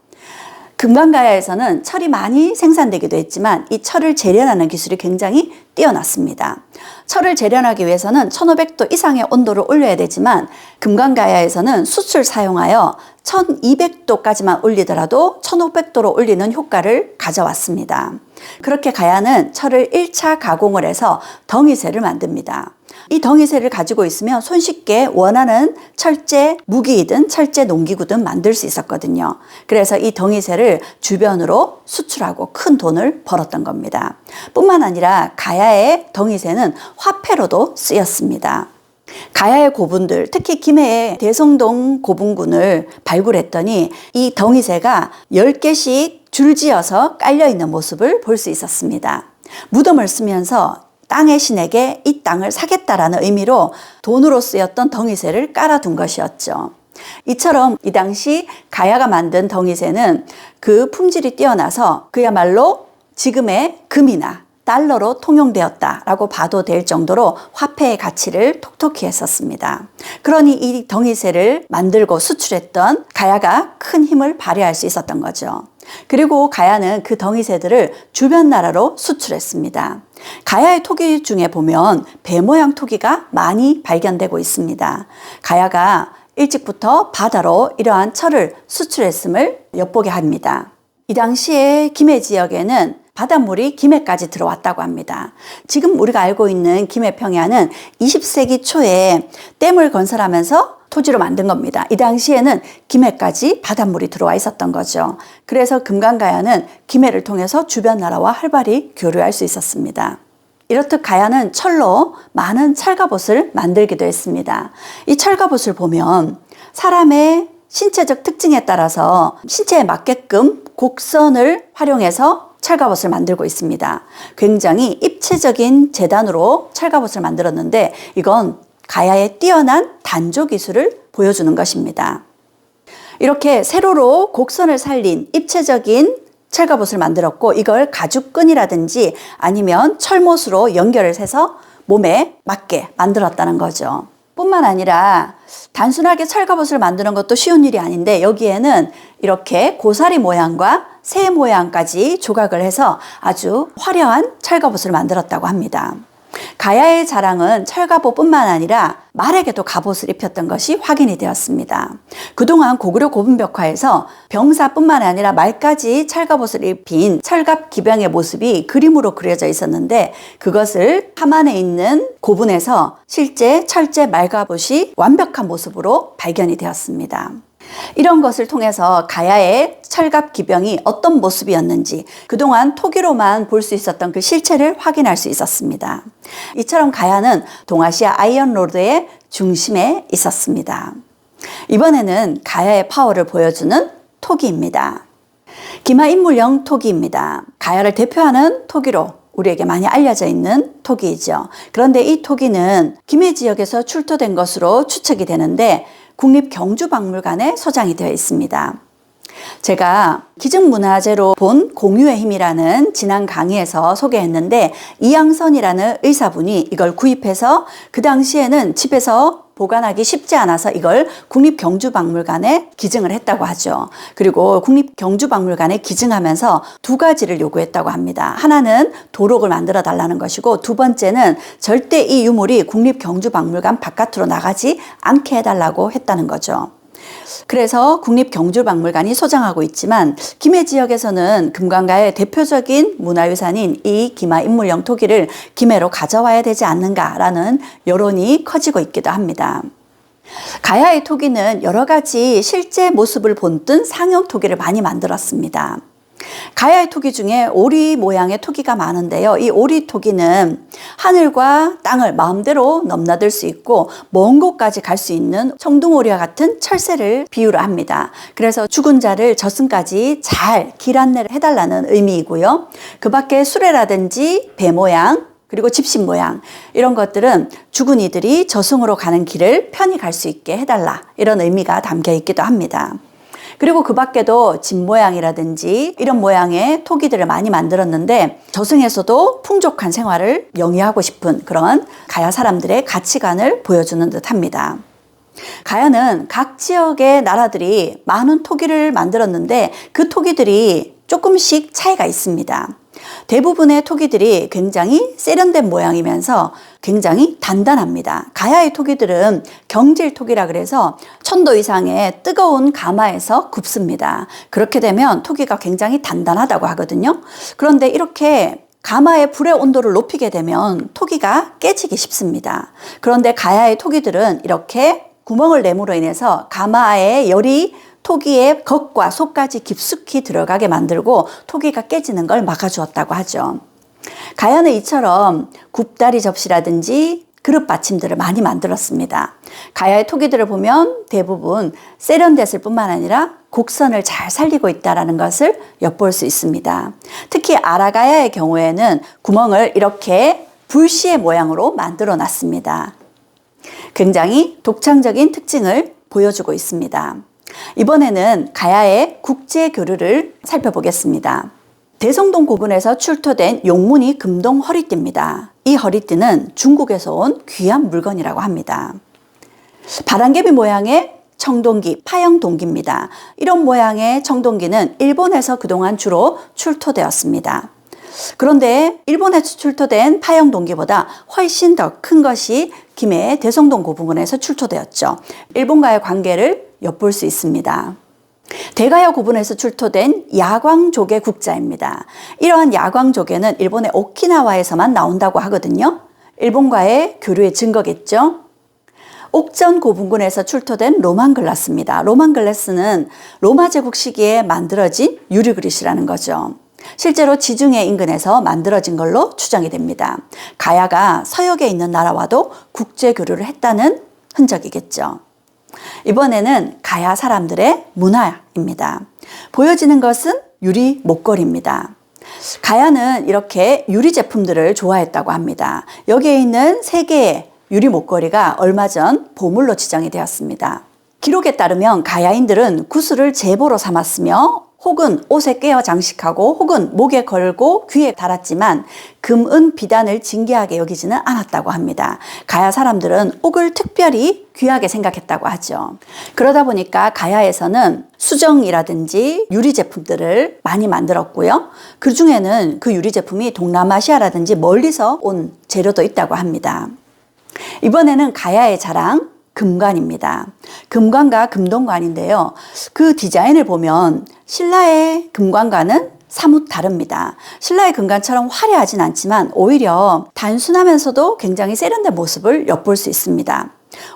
금강가야에서는 철이 많이 생산되기도 했지만 이 철을 재련하는 기술이 굉장히 뛰어났습니다. 철을 재련하기 위해서는 1500도 이상의 온도를 올려야 되지만 금강가야에서는 숯을 사용하여 1200도까지만 올리더라도 1500도로 올리는 효과를 가져왔습니다. 그렇게 가야는 철을 1차 가공을 해서 덩이쇠를 만듭니다. 이 덩이쇠를 가지고 있으면 손쉽게 원하는 철제 무기이든 철제 농기구든 만들 수 있었거든요. 그래서 이 덩이쇠를 주변으로 수출하고 큰 돈을 벌었던 겁니다. 뿐만 아니라 가야의 덩이쇠는 화폐로도 쓰였습니다. 가야의 고분들, 특히 김해의 대성동 고분군을 발굴했더니 이 덩이쇠가 10개씩 줄지어서 깔려있는 모습을 볼 수 있었습니다. 무덤을 쓰면서 땅의 신에게 이 땅을 사겠다라는 의미로 돈으로 쓰였던 덩이쇠를 깔아둔 것이었죠. 이처럼 이 당시 가야가 만든 덩이쇠는 그 품질이 뛰어나서 그야말로 지금의 금이나 달러로 통용되었다라고 봐도 될 정도로 화폐의 가치를 톡톡히 했었습니다. 그러니 이 덩이쇠를 만들고 수출했던 가야가 큰 힘을 발휘할 수 있었던 거죠. 그리고 가야는 그 덩이쇠들을 주변 나라로 수출했습니다. 가야의 토기 중에 보면 배 모양 토기가 많이 발견되고 있습니다. 가야가 일찍부터 바다로 이러한 철을 수출했음을 엿보게 합니다. 이 당시에 김해 지역에는 바닷물이 김해까지 들어왔다고 합니다. 지금 우리가 알고 있는 김해평야는 20세기 초에 댐을 건설하면서 토지로 만든 겁니다. 이 당시에는 김해까지 바닷물이 들어와 있었던 거죠. 그래서 금강가야는 김해를 통해서 주변 나라와 활발히 교류할 수 있었습니다. 이렇듯 가야는 철로 많은 철갑옷을 만들기도 했습니다. 이 철갑옷을 보면 사람의 신체적 특징에 따라서 신체에 맞게끔 곡선을 활용해서 철갑옷을 만들고 있습니다. 굉장히 입체적인 재단으로 철갑옷을 만들었는데 이건 가야의 뛰어난 단조 기술을 보여주는 것입니다. 이렇게 세로로 곡선을 살린 입체적인 철갑옷을 만들었고 이걸 가죽끈이라든지 아니면 철못으로 연결을 해서 몸에 맞게 만들었다는 거죠. 뿐만 아니라 단순하게 철갑옷을 만드는 것도 쉬운 일이 아닌데 여기에는 이렇게 고사리 모양과 새 모양까지 조각을 해서 아주 화려한 철갑옷을 만들었다고 합니다. 가야의 자랑은 철갑옷뿐만 아니라 말에게도 갑옷을 입혔던 것이 확인이 되었습니다. 그동안 고구려 고분벽화에서 병사뿐만 아니라 말까지 철갑옷을 입힌 철갑 기병의 모습이 그림으로 그려져 있었는데 그것을 함안에 있는 고분에서 실제 철제 말갑옷이 완벽한 모습으로 발견이 되었습니다. 이런 것을 통해서 가야의 철갑 기병이 어떤 모습이었는지 그동안 토기로만 볼 수 있었던 그 실체를 확인할 수 있었습니다. 이처럼 가야는 동아시아 아이언로드의 중심에 있었습니다. 이번에는 가야의 파워를 보여주는 토기입니다. 기마인물령 토기입니다. 가야를 대표하는 토기로 우리에게 많이 알려져 있는 토기이죠. 그런데 이 토기는 김해 지역에서 출토된 것으로 추측이 되는데 국립경주박물관에 소장이 되어 있습니다. 제가 기증문화재로 본 공유의 힘이라는 지난 강의에서 소개했는데 이양선이라는 의사분이 이걸 구입해서 그 당시에는 집에서 보관하기 쉽지 않아서 이걸 국립경주박물관에 기증을 했다고 하죠. 그리고 국립경주박물관에 기증하면서 두 가지를 요구했다고 합니다. 하나는 도록을 만들어 달라는 것이고 두 번째는 절대 이 유물이 국립경주박물관 바깥으로 나가지 않게 해달라고 했다는 거죠. 그래서 국립경주박물관이 소장하고 있지만 김해 지역에서는 금강가의 대표적인 문화유산인 이 기마인물령 토기를 김해로 가져와야 되지 않는가라는 여론이 커지고 있기도 합니다. 가야의 토기는 여러 가지 실제 모습을 본뜬 상형 토기를 많이 만들었습니다. 가야의 토기 중에 오리 모양의 토기가 많은데요. 이 오리 토기는 하늘과 땅을 마음대로 넘나들 수 있고 먼 곳까지 갈 수 있는 청둥오리와 같은 철새를 비유를 합니다. 그래서 죽은 자를 저승까지 잘 길 안내를 해달라는 의미이고요. 그 밖에 수레라든지 배 모양 그리고 집신 모양 이런 것들은 죽은 이들이 저승으로 가는 길을 편히 갈 수 있게 해달라 이런 의미가 담겨 있기도 합니다. 그리고 그 밖에도 집 모양이라든지 이런 모양의 토기들을 많이 만들었는데 저승에서도 풍족한 생활을 영위하고 싶은 그런 가야 사람들의 가치관을 보여주는 듯합니다. 가야는 각 지역의 나라들이 많은 토기를 만들었는데 그 토기들이 조금씩 차이가 있습니다. 대부분의 토기들이 굉장히 세련된 모양이면서 굉장히 단단합니다. 가야의 토기들은 경질 토기라 그래서 1000도 이상의 뜨거운 가마에서 굽습니다. 그렇게 되면 토기가 굉장히 단단하다고 하거든요. 그런데 이렇게 가마의 불의 온도를 높이게 되면 토기가 깨지기 쉽습니다. 그런데 가야의 토기들은 이렇게 구멍을 내므로 인해서 가마의 열이 토기의 겉과 속까지 깊숙이 들어가게 만들고 토기가 깨지는 걸 막아주었다고 하죠. 가야는 이처럼 굽다리 접시라든지 그릇 받침들을 많이 만들었습니다. 가야의 토기들을 보면 대부분 세련됐을 뿐만 아니라 곡선을 잘 살리고 있다는 것을 엿볼 수 있습니다. 특히 아라가야의 경우에는 구멍을 이렇게 불씨의 모양으로 만들어 놨습니다. 굉장히 독창적인 특징을 보여주고 있습니다. 이번에는 가야의 국제 교류를 살펴보겠습니다. 대성동 고분에서 출토된 용문이 금동 허리띠입니다. 이 허리띠는 중국에서 온 귀한 물건이라고 합니다. 바람개비 모양의 청동기, 파형동기입니다. 이런 모양의 청동기는 일본에서 그동안 주로 출토되었습니다. 그런데 일본에서 출토된 파형동기보다 훨씬 더 큰 것이 김해 대성동 고부분에서 출토되었죠. 일본과의 관계를 엿볼 수 있습니다. 대가야 고분에서 출토된 야광조개 국자입니다. 이러한 야광조개는 일본의 오키나와에서만 나온다고 하거든요. 일본과의 교류의 증거겠죠. 옥전 고분군에서 출토된 로만 글라스입니다. 로만 글라스는 로마 제국 시기에 만들어진 유리 그릇이라는 거죠. 실제로 지중해 인근에서 만들어진 걸로 추정이 됩니다. 가야가 서역에 있는 나라와도 국제 교류를 했다는 흔적이겠죠. 이번에는 가야 사람들의 문화입니다. 보여지는 것은 유리 목걸이입니다. 가야는 이렇게 유리 제품들을 좋아했다고 합니다. 여기에 있는 3개의 유리 목걸이가 얼마 전 보물로 지정이 되었습니다. 기록에 따르면 가야인들은 구슬을 제보로 삼았으며 혹은 옷에 꿰어 장식하고 혹은 목에 걸고 귀에 달았지만 금, 은, 비단을 진귀하게 여기지는 않았다고 합니다. 가야 사람들은 옥을 특별히 귀하게 생각했다고 하죠. 그러다 보니까 가야에서는 수정이라든지 유리 제품들을 많이 만들었고요. 그 중에는 그 유리 제품이 동남아시아라든지 멀리서 온 재료도 있다고 합니다. 이번에는 가야의 자랑, 금관입니다. 금관과 금동관인데요. 그 디자인을 보면 신라의 금관과는 사뭇 다릅니다. 신라의 금관처럼 화려하진 않지만 오히려 단순하면서도 굉장히 세련된 모습을 엿볼 수 있습니다.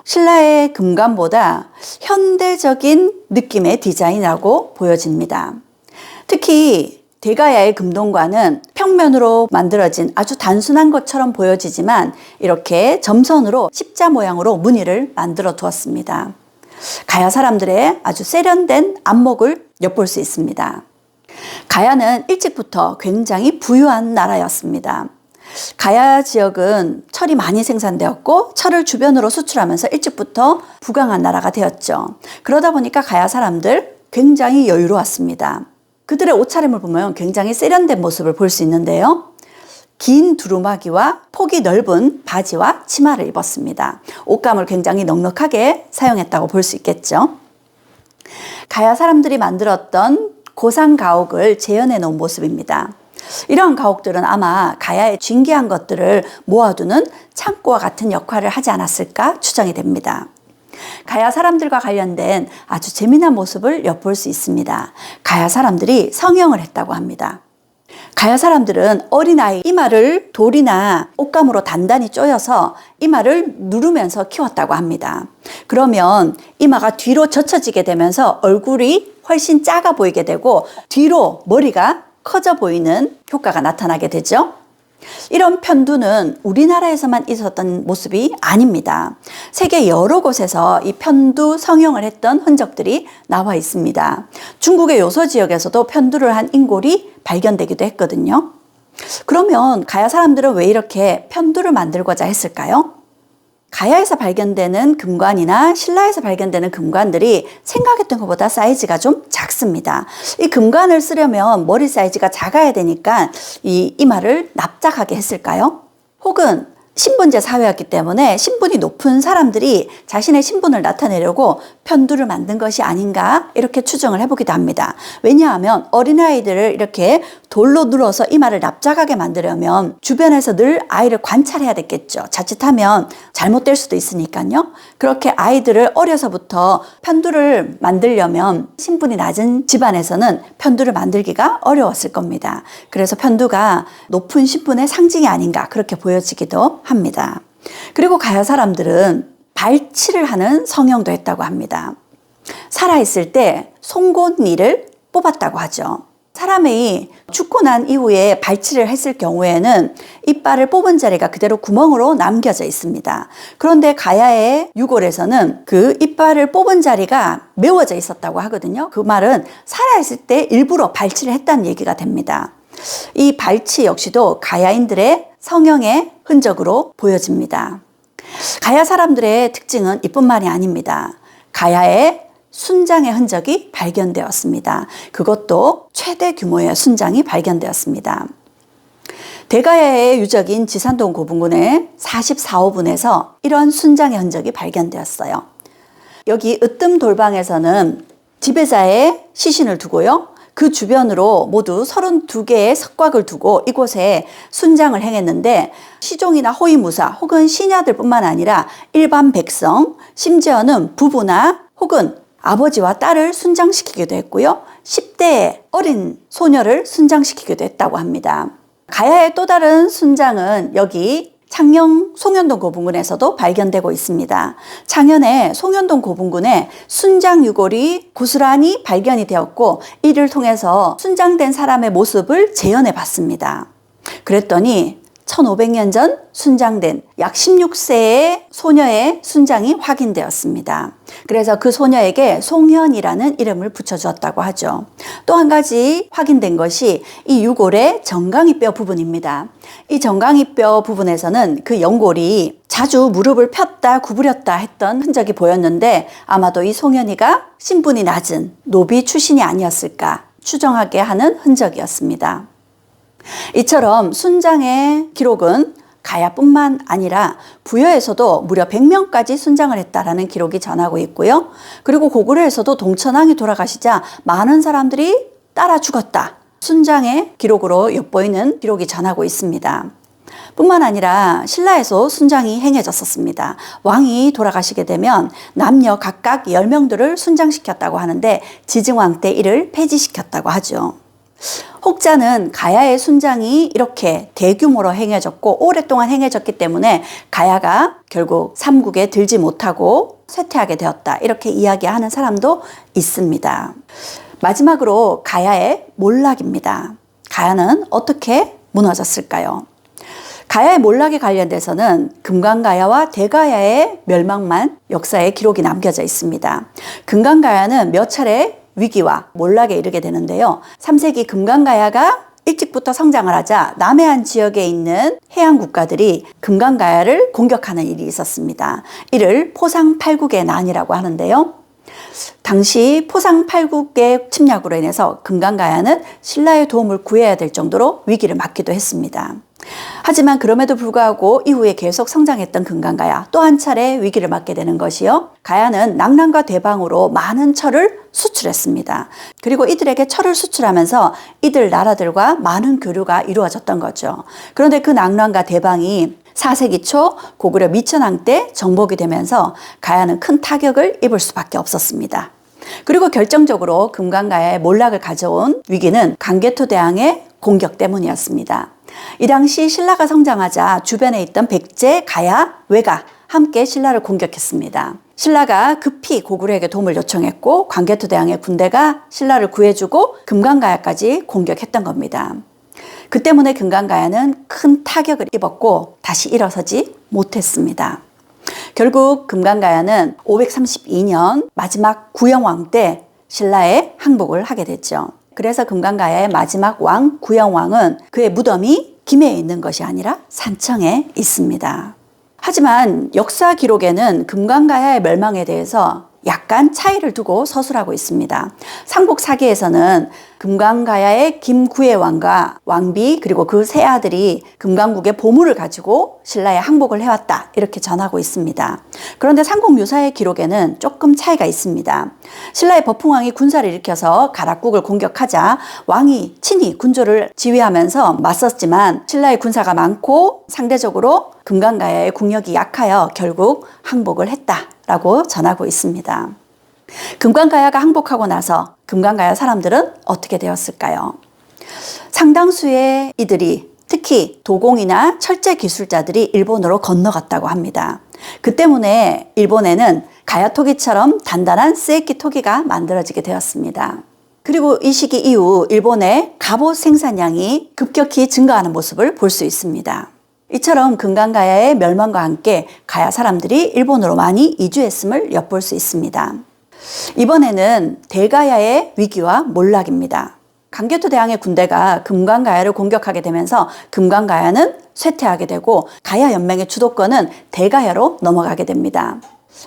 신라의 금관보다 현대적인 느낌의 디자인이라고 보여집니다. 특히 대가야의 금동관은 평면으로 만들어진 아주 단순한 것처럼 보여지지만 이렇게 점선으로 십자 모양으로 무늬를 만들어 두었습니다. 가야 사람들의 아주 세련된 안목을 엿볼 수 있습니다. 가야는 일찍부터 굉장히 부유한 나라였습니다. 가야 지역은 철이 많이 생산되었고 철을 주변으로 수출하면서 일찍부터 부강한 나라가 되었죠. 그러다 보니까 가야 사람들 굉장히 여유로웠습니다. 그들의 옷차림을 보면 굉장히 세련된 모습을 볼 수 있는데요. 긴 두루마기와 폭이 넓은 바지와 치마를 입었습니다. 옷감을 굉장히 넉넉하게 사용했다고 볼 수 있겠죠. 가야 사람들이 만들었던 고상 가옥을 재현해 놓은 모습입니다. 이러한 가옥들은 아마 가야의 진귀한 것들을 모아두는 창고와 같은 역할을 하지 않았을까 추정이 됩니다. 가야 사람들과 관련된 아주 재미난 모습을 엿볼 수 있습니다. 가야 사람들이 성형을 했다고 합니다. 가야 사람들은 어린아이 이마를 돌이나 옷감으로 단단히 쪼여서 이마를 누르면서 키웠다고 합니다. 그러면 이마가 뒤로 젖혀지게 되면서 얼굴이 훨씬 작아 보이게 되고 뒤로 머리가 커져 보이는 효과가 나타나게 되죠. 이런 편두는 우리나라에서만 있었던 모습이 아닙니다. 세계 여러 곳에서 이 편두 성형을 했던 흔적들이 나와 있습니다. 중국의 요서 지역에서도 편두를 한 인골이 발견되기도 했거든요. 그러면 가야 사람들은 왜 이렇게 편두를 만들고자 했을까요? 가야에서 발견되는 금관이나 신라에서 발견되는 금관들이 생각했던 것보다 사이즈가 좀 작습니다. 이 금관을 쓰려면 머리 사이즈가 작아야 되니까 이 이마를 납작하게 했을까요? 혹은 신분제 사회였기 때문에 신분이 높은 사람들이 자신의 신분을 나타내려고 편두를 만든 것이 아닌가 이렇게 추정을 해보기도 합니다. 왜냐하면 어린아이들을 이렇게 돌로 눌러서 이마를 납작하게 만들려면 주변에서 늘 아이를 관찰해야 됐겠죠. 자칫하면 잘못될 수도 있으니까요. 그렇게 아이들을 어려서부터 편두를 만들려면 신분이 낮은 집안에서는 편두를 만들기가 어려웠을 겁니다. 그래서 편두가 높은 신분의 상징이 아닌가 그렇게 보여지기도 합니다. 그리고 가야 사람들은 발치를 하는 성형도 했다고 합니다. 살아있을 때 송곳니를 뽑았다고 하죠. 사람이 죽고 난 이후에 발치를 했을 경우에는 이빨을 뽑은 자리가 그대로 구멍으로 남겨져 있습니다. 그런데 가야의 유골에서는 그 이빨을 뽑은 자리가 메워져 있었다고 하거든요. 그 말은 살아있을 때 일부러 발치를 했다는 얘기가 됩니다. 이 발치 역시도 가야인들의 성형의 흔적으로 보여집니다. 가야 사람들의 특징은 이뿐만이 아닙니다. 가야의 순장의 흔적이 발견되었습니다. 그것도 최대 규모의 순장이 발견되었습니다. 대가야의 유적인 지산동 고분군의 44호분에서 이런 순장의 흔적이 발견되었어요. 여기 으뜸 돌방에서는 지배자의 시신을 두고요. 그 주변으로 모두 32개의 석곽을 두고 이곳에 순장을 행했는데 시종이나 호위무사 혹은 시녀들 뿐만 아니라 일반 백성, 심지어는 부부나 혹은 아버지와 딸을 순장시키기도 했고요. 10대의 어린 소녀를 순장시키기도 했다고 합니다. 가야의 또 다른 순장은 여기 창녕 송현동 고분군에서도 발견되고 있습니다. 창현의 송현동 고분군에 순장 유골이 고스란히 발견이 되었고 이를 통해서 순장된 사람의 모습을 재현해 봤습니다. 그랬더니 1500년 전 순장된 약 16세의 소녀의 순장이 확인되었습니다. 그래서 그 소녀에게 송현이라는 이름을 붙여주었다고 하죠. 또 한 가지 확인된 것이 이 유골의 정강이뼈 부분입니다. 이 정강이뼈 부분에서는 그 연골이 자주 무릎을 폈다 구부렸다 했던 흔적이 보였는데 아마도 이 송현이가 신분이 낮은 노비 출신이 아니었을까 추정하게 하는 흔적이었습니다. 이처럼 순장의 기록은 가야뿐만 아니라 부여에서도 무려 100명까지 순장을 했다라는 기록이 전하고 있고요. 그리고 고구려에서도 동천왕이 돌아가시자 많은 사람들이 따라 죽었다. 순장의 기록으로 엿보이는 기록이 전하고 있습니다. 뿐만 아니라 신라에서 순장이 행해졌었습니다. 왕이 돌아가시게 되면 남녀 각각 10명들을 순장시켰다고 하는데 지증왕 때 이를 폐지시켰다고 하죠. 혹자는 가야의 순장이 이렇게 대규모로 행해졌고 오랫동안 행해졌기 때문에 가야가 결국 삼국에 들지 못하고 쇠퇴하게 되었다 이렇게 이야기하는 사람도 있습니다. 마지막으로 가야의 몰락입니다. 가야는 어떻게 무너졌을까요? 가야의 몰락에 관련돼서는 금강가야와 대가야의 멸망만 역사에 기록이 남겨져 있습니다. 금강가야는 몇 차례 위기와 몰락에 이르게 되는데요. 3세기 금강가야가 일찍부터 성장을 하자 남해안 지역에 있는 해양 국가들이 금강가야를 공격하는 일이 있었습니다. 이를 포상팔국의 난이라고 하는데요. 당시 포상팔국의 침략으로 인해서 금강가야는 신라의 도움을 구해야 될 정도로 위기를 맞기도 했습니다. 하지만 그럼에도 불구하고 이후에 계속 성장했던 금강가야 또 한 차례 위기를 맞게 되는 것이요. 가야는 낙랑과 대방으로 많은 철을 수출했습니다. 그리고 이들에게 철을 수출하면서 이들 나라들과 많은 교류가 이루어졌던 거죠. 그런데 그 낙랑과 대방이 4세기 초 고구려 미천왕 때 정복이 되면서 가야는 큰 타격을 입을 수밖에 없었습니다. 그리고 결정적으로 금강가야의 몰락을 가져온 위기는 강개토 대왕의 공격 때문이었습니다. 이 당시 신라가 성장하자 주변에 있던 백제, 가야, 외가 함께 신라를 공격했습니다. 신라가 급히 고구려에게 도움을 요청했고 광개토 대왕의 군대가 신라를 구해주고 금강가야까지 공격했던 겁니다. 그 때문에 금강가야는 큰 타격을 입었고 다시 일어서지 못했습니다. 결국 금강가야는 532년 마지막 구영왕 때 신라에 항복을 하게 됐죠. 그래서 금강가야의 마지막 왕 구영왕은 그의 무덤이 김해에 있는 것이 아니라 산청에 있습니다. 하지만 역사 기록에는 금강가야의 멸망에 대해서 약간 차이를 두고 서술하고 있습니다. 삼국사기에서는 금강가야의 김구해왕과 왕비 그리고 그 세 아들이 금강국의 보물을 가지고 신라에 항복을 해왔다 이렇게 전하고 있습니다. 그런데 삼국유사의 기록에는 조금 차이가 있습니다. 신라의 버풍왕이 군사를 일으켜서 가락국을 공격하자 왕이 친히 군조를 지휘하면서 맞섰지만 신라의 군사가 많고 상대적으로 금강가야의 국력이 약하여 결국 항복을 했다라고 전하고 있습니다. 금강가야가 항복하고 나서 금강가야 사람들은 어떻게 되었을까요? 상당수의 이들이 특히 도공이나 철제 기술자들이 일본으로 건너갔다고 합니다. 그 때문에 일본에는 가야토기처럼 단단한 스에키 토기가 만들어지게 되었습니다. 그리고 이 시기 이후 일본의 갑옷 생산량이 급격히 증가하는 모습을 볼 수 있습니다. 이처럼 금강가야의 멸망과 함께 가야 사람들이 일본으로 많이 이주했음을 엿볼 수 있습니다. 이번에는 대가야의 위기와 몰락입니다. 강개토 대왕의 군대가 금강가야를 공격하게 되면서 금강가야는 쇠퇴하게 되고 가야 연맹의 주도권은 대가야로 넘어가게 됩니다.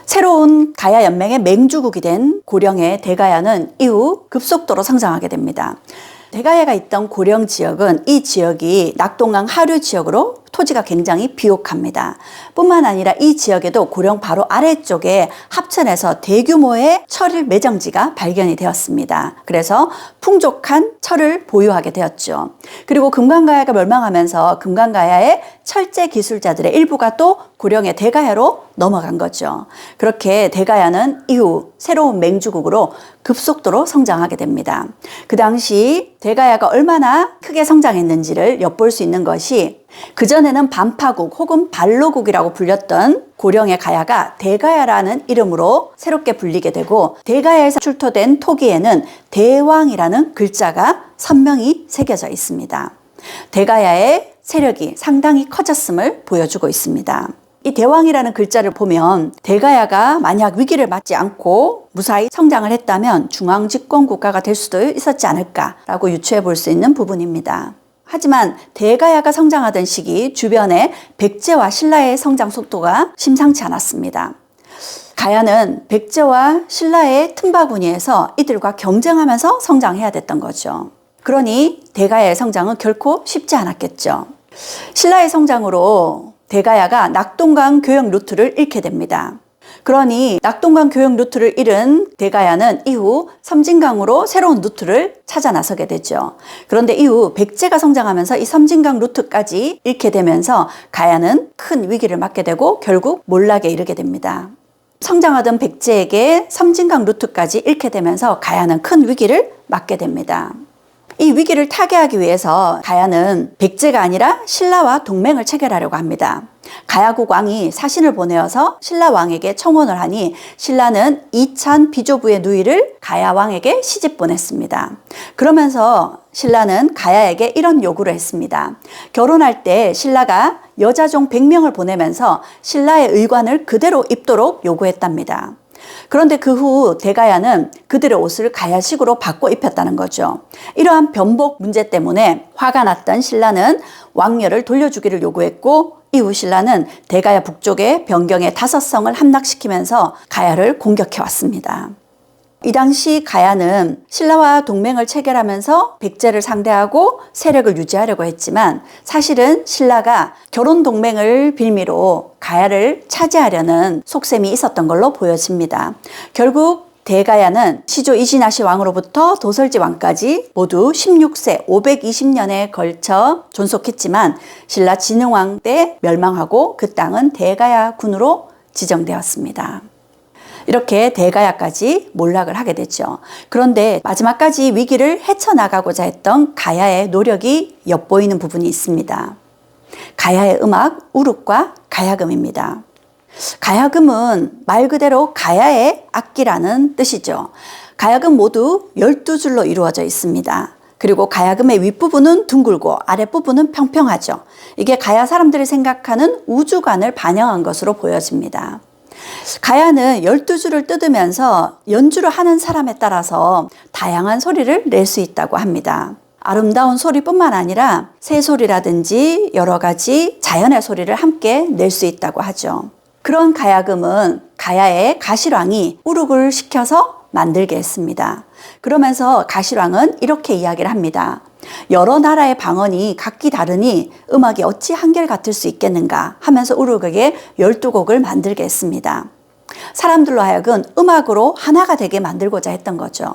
새로운 가야 연맹의 맹주국이 된 고령의 대가야는 이후 급속도로 성장하게 됩니다. 대가야가 있던 고령 지역은 이 지역이 낙동강 하류 지역으로 토지가 굉장히 비옥합니다. 뿐만 아니라 이 지역에도 고령 바로 아래쪽에 합천에서 대규모의 철 매장지가 발견이 되었습니다. 그래서 풍족한 철을 보유하게 되었죠. 그리고 금강가야가 멸망하면서 금강가야의 철제 기술자들의 일부가 또 고령의 대가야로 넘어간 거죠. 그렇게 대가야는 이후 새로운 맹주국으로 급속도로 성장하게 됩니다. 그 당시 대가야가 얼마나 크게 성장했는지를 엿볼 수 있는 것이 그전에는 반파국 혹은 발로국이라고 불렸던 고령의 가야가 대가야라는 이름으로 새롭게 불리게 되고 대가야에서 출토된 토기에는 대왕이라는 글자가 선명히 새겨져 있습니다. 대가야의 세력이 상당히 커졌음을 보여주고 있습니다. 이 대왕이라는 글자를 보면 대가야가 만약 위기를 맞지 않고 무사히 성장을 했다면 중앙집권 국가가 될 수도 있었지 않을까라고 유추해 볼 수 있는 부분입니다. 하지만 대가야가 성장하던 시기 주변에 백제와 신라의 성장 속도가 심상치 않았습니다. 가야는 백제와 신라의 틈바구니에서 이들과 경쟁하면서 성장해야 됐던 거죠. 그러니 대가야의 성장은 결코 쉽지 않았겠죠. 신라의 성장으로 대가야가 낙동강 교역 루트를 잃게 됩니다. 그러니 낙동강 교역 루트를 잃은 대가야는 이후 섬진강으로 새로운 루트를 찾아 나서게 되죠. 그런데 이후 백제가 성장하면서 이 섬진강 루트까지 잃게 되면서 가야는 큰 위기를 맞게 되고 결국 몰락에 이르게 됩니다. 성장하던 백제에게 섬진강 루트까지 잃게 되면서 가야는 큰 위기를 맞게 됩니다. 이 위기를 타개하기 위해서 가야는 백제가 아니라 신라와 동맹을 체결하려고 합니다. 가야국 왕이 사신을 보내어서 신라 왕에게 청혼을 하니 신라는 이찬 비조부의 누이를 가야 왕에게 시집 보냈습니다. 그러면서 신라는 가야에게 이런 요구를 했습니다. 결혼할 때 신라가 여자종 100명을 보내면서 신라의 의관을 그대로 입도록 요구했답니다. 그런데 그 후 대가야는 그들의 옷을 가야식으로 바꿔 입혔다는 거죠. 이러한 변복 문제 때문에 화가 났던 신라는 왕녀를 돌려주기를 요구했고 이후 신라는 대가야 북쪽의 변경의 5성을 함락시키면서 가야를 공격해 왔습니다. 이 당시 가야는 신라와 동맹을 체결하면서 백제를 상대하고 세력을 유지하려고 했지만 사실은 신라가 결혼 동맹을 빌미로 가야를 차지하려는 속셈이 있었던 걸로 보여집니다. 결국 대가야는 시조 이시나시 왕으로부터 도설지 왕까지 모두 16세 520년에 걸쳐 존속했지만 신라 진흥왕 때 멸망하고 그 땅은 대가야 군으로 지정되었습니다. 이렇게 대가야까지 몰락을 하게 됐죠. 그런데 마지막까지 위기를 헤쳐나가고자 했던 가야의 노력이 엿보이는 부분이 있습니다. 가야의 음악 우룩과 가야금입니다. 가야금은 말 그대로 가야의 악기라는 뜻이죠. 가야금 모두 12줄로 이루어져 있습니다. 그리고 가야금의 윗부분은 둥글고 아랫부분은 평평하죠. 이게 가야 사람들이 생각하는 우주관을 반영한 것으로 보여집니다. 가야는 12줄을 뜯으면서 연주를 하는 사람에 따라서 다양한 소리를 낼 수 있다고 합니다. 아름다운 소리뿐만 아니라 새소리라든지 여러 가지 자연의 소리를 함께 낼 수 있다고 하죠. 그런 가야금은 가야의 가실왕이 우룩을 시켜서 만들게 했습니다. 그러면서 가실왕은 이렇게 이야기를 합니다. 여러 나라의 방언이 각기 다르니 음악이 어찌 한결같을 수 있겠는가 하면서 우룩에게 12곡을 만들게 했습니다. 사람들로 하여금 음악으로 하나가 되게 만들고자 했던 거죠.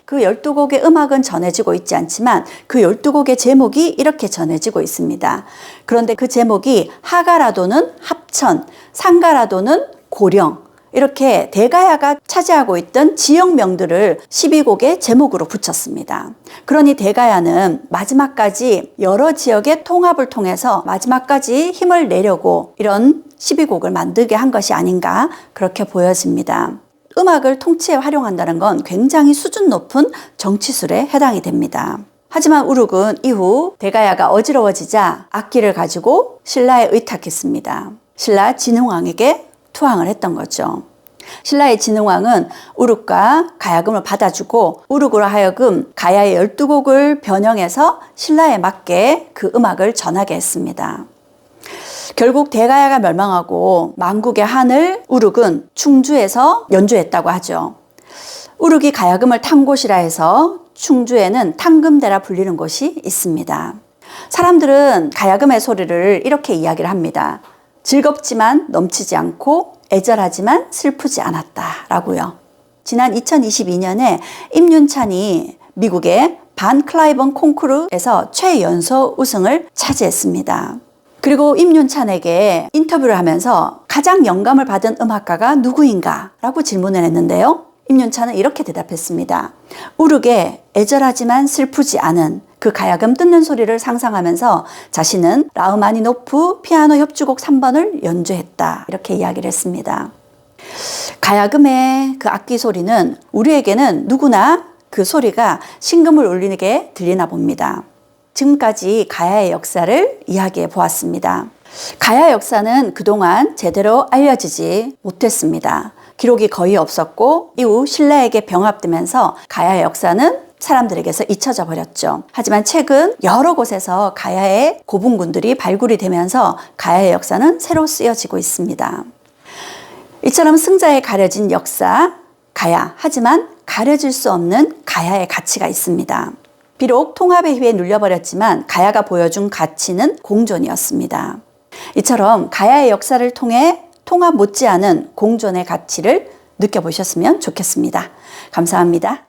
그 12곡의 음악은 전해지고 있지 않지만 그 12곡의 제목이 이렇게 전해지고 있습니다. 그런데 그 제목이 하가라도는 합천, 상가라도는 고령, 이렇게 대가야가 차지하고 있던 지역명들을 12곡의 제목으로 붙였습니다. 그러니 대가야는 마지막까지 여러 지역의 통합을 통해서 마지막까지 힘을 내려고 이런 12곡을 만들게 한 것이 아닌가 그렇게 보여집니다. 음악을 통치에 활용한다는 건 굉장히 수준 높은 정치술에 해당이 됩니다. 하지만 우룩은 이후 대가야가 어지러워지자 악기를 가지고 신라에 의탁했습니다. 신라 진흥왕에게 투항을 했던 거죠. 신라의 진흥왕은 우룩과 가야금을 받아주고 우룩으로 하여금 가야의 12곡을 변형해서 신라에 맞게 그 음악을 전하게 했습니다. 결국 대가야가 멸망하고 만국의 한을 우룩은 충주에서 연주했다고 하죠. 우룩이 가야금을 탄 곳이라 해서 충주에는 탕금대라 불리는 곳이 있습니다. 사람들은 가야금의 소리를 이렇게 이야기를 합니다. 즐겁지만 넘치지 않고 애절하지만 슬프지 않았다 라고요. 지난 2022년에 임윤찬이 미국의 반 클라이번 콩쿠르에서 최연소 우승을 차지했습니다. 그리고 임윤찬에게 인터뷰를 하면서 가장 영감을 받은 음악가가 누구인가? 라고 질문을 했는데요. 임윤찬은 이렇게 대답했습니다. 우르게 애절하지만 슬프지 않은 그 가야금 뜯는 소리를 상상하면서 자신은 라흐마니노프 피아노 협주곡 3번을 연주했다. 이렇게 이야기를 했습니다. 가야금의 그 악기 소리는 우리에게는 누구나 그 소리가 심금을 울리게 들리나 봅니다. 지금까지 가야의 역사를 이야기해 보았습니다. 가야 역사는 그동안 제대로 알려지지 못했습니다. 기록이 거의 없었고 이후 신라에게 병합되면서 가야의 역사는 사람들에게서 잊혀져 버렸죠. 하지만 최근 여러 곳에서 가야의 고분군들이 발굴이 되면서 가야의 역사는 새로 쓰여지고 있습니다. 이처럼 승자에 가려진 역사, 가야. 하지만 가려질 수 없는 가야의 가치가 있습니다. 비록 통합의 휘에 눌려버렸지만 가야가 보여준 가치는 공존이었습니다. 이처럼 가야의 역사를 통해 통합 못지않은 공존의 가치를 느껴보셨으면 좋겠습니다. 감사합니다.